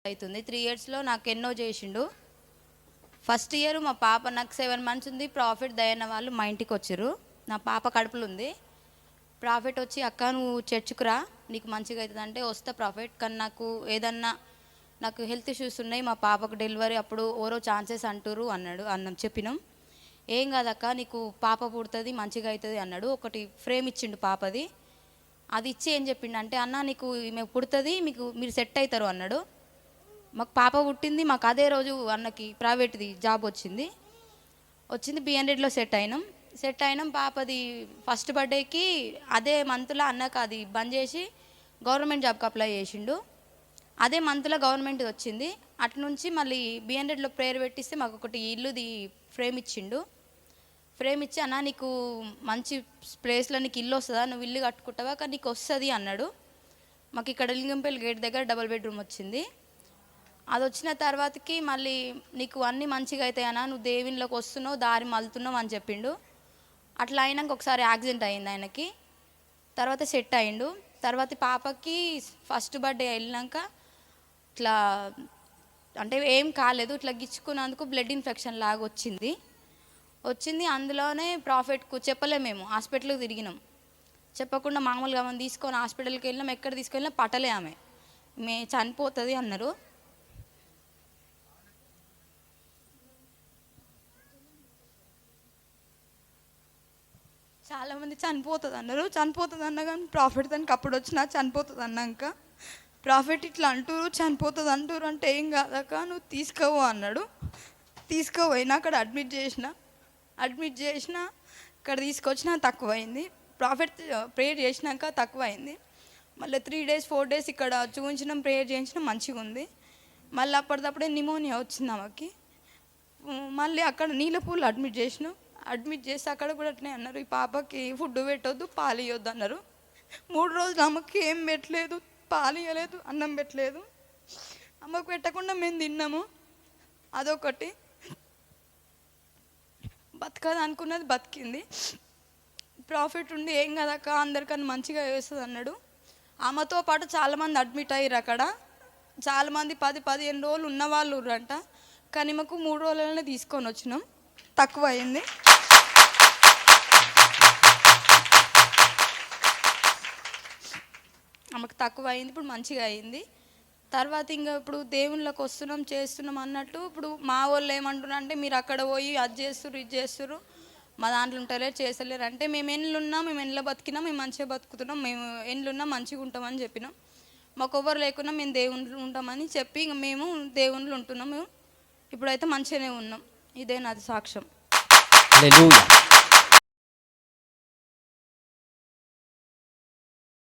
అవుతుంది. 3 ఇయర్స్లో నాకు ఎన్నో చేసిండు. ఫస్ట్ ఇయర్ మా పాప నాకు 7 months ఉంది. ప్రాఫిట్ దయన్న వాళ్ళు మా ఇంటికి వచ్చారు. నా పాప కడుపులో ఉంది. ప్రాఫిట్ వచ్చి అక్క నువ్వు చర్చికి రా, నీకు మంచిగా అవుతుంది అంటే వస్తా ప్రాఫిట్, కానీ నాకు హెల్త్ ఇష్యూస్ ఉన్నాయి, మా పాపకు డెలివరీ అప్పుడు ఓరో ఛాన్సెస్ అంటారు చెప్పినాం. ఏం కాదక్క నీకు పాప పుడుతుంది మంచిగా అవుతుంది అన్నాడు. ఒకటి ఫ్రేమ్ ఇచ్చిండు పాపది. అది ఇచ్చి ఏం చెప్పిండు అంటే అన్న నీకు ఈమె పుడుతుంది, మీరు సెట్ అవుతారు అన్నాడు. మాకు పాప పుట్టింది. మాకు అదే రోజు అన్నకి ప్రైవేట్ది జాబ్ వచ్చింది. B100లో సెట్ అయినాం. పాపది ఫస్ట్ బర్త్డేకి అదే మంత్లో అన్నకు అది బంద్ చేసి గవర్నమెంట్ జాబ్కి అప్లై చేసిండు. అదే మంత్లో గవర్నమెంట్ వచ్చింది. అటు నుంచి మళ్ళీ B100లో ప్రేయర్ పెట్టిస్తే మాకు ఒకటి ఇల్లుది ఫ్రేమ్ ఇచ్చిండు. ఫ్రేమ్ ఇచ్చి అన్న నీకు మంచి ప్లేస్లో నీకు ఇల్లు వస్తుందా, నువ్వు ఇల్లు కట్టుకుంటావా, కానీ నీకు వస్తుంది అన్నాడు. మాకు ఇక్కడ లింగంపల్లి గేట్ దగ్గర 2 bedroom వచ్చింది. అది వచ్చిన తర్వాతకి మళ్ళీ నీకు అన్నీ మంచిగా అవుతాయన్నా, నువ్వు దేవునిలోకి వస్తున్నావు, దారి మలుతున్నావు అని చెప్పిండు. అట్లా అయినాక ఒకసారి యాక్సిడెంట్ అయింది ఆయనకి. తర్వాత సెట్ అయిండు. తర్వాత పాపకి ఫస్ట్ బర్త్డే వెళ్ళినాక ఇట్లా అంటే ఏం కాలేదు, ఇట్లా గిచ్చుకున్నందుకు బ్లడ్ ఇన్ఫెక్షన్ లాగా వచ్చింది. అందులోనే ప్రాఫిట్కు చెప్పలే, మేము హాస్పిటల్కి తిరిగినాం. చెప్పకుండా మామూలుగా ఆమెను తీసుకొని హాస్పిటల్కి వెళ్ళినాం. ఎక్కడ తీసుకెళ్ళినా పట్టలే, ఆమె చనిపోతుంది అన్నారు. చాలామంది చనిపోతుంది అన్న కానీ ప్రాఫిట్ దానికి అప్పుడు వచ్చినా చనిపోతుంది అన్నాక ప్రాఫిట్ ఇట్లా అంటారు చనిపోతుంది అంటారు అంటే ఏం కాదక్క నువ్వు తీసుకోవు అన్నాడు. తీసుకోపోయినా అక్కడ అడ్మిట్ చేసిన ఇక్కడ తీసుకొచ్చినా తక్కువైంది. ప్రాఫిట్ ప్రేయర్ చేసినాక తక్కువైంది. మళ్ళీ 3 days 4 days ఇక్కడ చూపించినాం, ప్రేయర్ చేయించినాం, మంచిగా ఉంది. మళ్ళీ అప్పటిదప్పుడే నిమోనియా వచ్చింది ఆమెకి. మళ్ళీ అక్కడ నీలపూలు అడ్మిట్ చేసి అక్కడ కూడా అట్నే అన్నారు, ఈ పాపకి ఫుడ్ పెట్టొద్దు, పాలు ఇవ్వద్దు అన్నారు. 3 రోజులు అమ్మకి ఏం పెట్టలేదు, పాలు ఇవ్వలేదు, అన్నం పెట్టలేదు. అమ్మకు పెట్టకుండా మేము తిన్నాము. అదొకటి. బతకదు అనుకున్నది బతికింది. ప్రాఫిట్ ఉండి ఏం కదక్క అందరికన్నా మంచిగా వేస్తుంది అన్నాడు. ఆమెతో పాటు చాలామంది అడ్మిట్ అయ్యారు. అక్కడ చాలామంది 10-15 రోజులు ఉన్నవాళ్ళు అంట. కానీ మాకు 3 రోజులనే తీసుకొని వచ్చినాం, తక్కువ అయింది. ఆమెకు తక్కువ అయింది, ఇప్పుడు మంచిగా అయింది. తర్వాత ఇంకా ఇప్పుడు దేవుళ్ళకి వస్తున్నాం చేస్తున్నాం అన్నట్టు ఇప్పుడు మా వాళ్ళు ఏమంటున్నారు అంటే మీరు అక్కడ పోయి అది చేస్తుర్రు ఇది చేస్తుర్రు, మా దాంట్లో ఉంటలేరు చేస్తలేరు అంటే మేము ఎండ్లో బతికినాం, మేము మంచిగా బతుకుతున్నాం, మేము ఎండ్లున్నాం మంచిగా ఉంటామని చెప్పినాం. మాకు ఎవరు లేకున్నా మేము దేవుళ్ళు ఉంటామని చెప్పి ఇంక మేము దేవుళ్ళు ఉంటున్నాం. ఇప్పుడైతే మంచిగానే ఉన్నాం. ఇదే నాది సాక్ష్యం.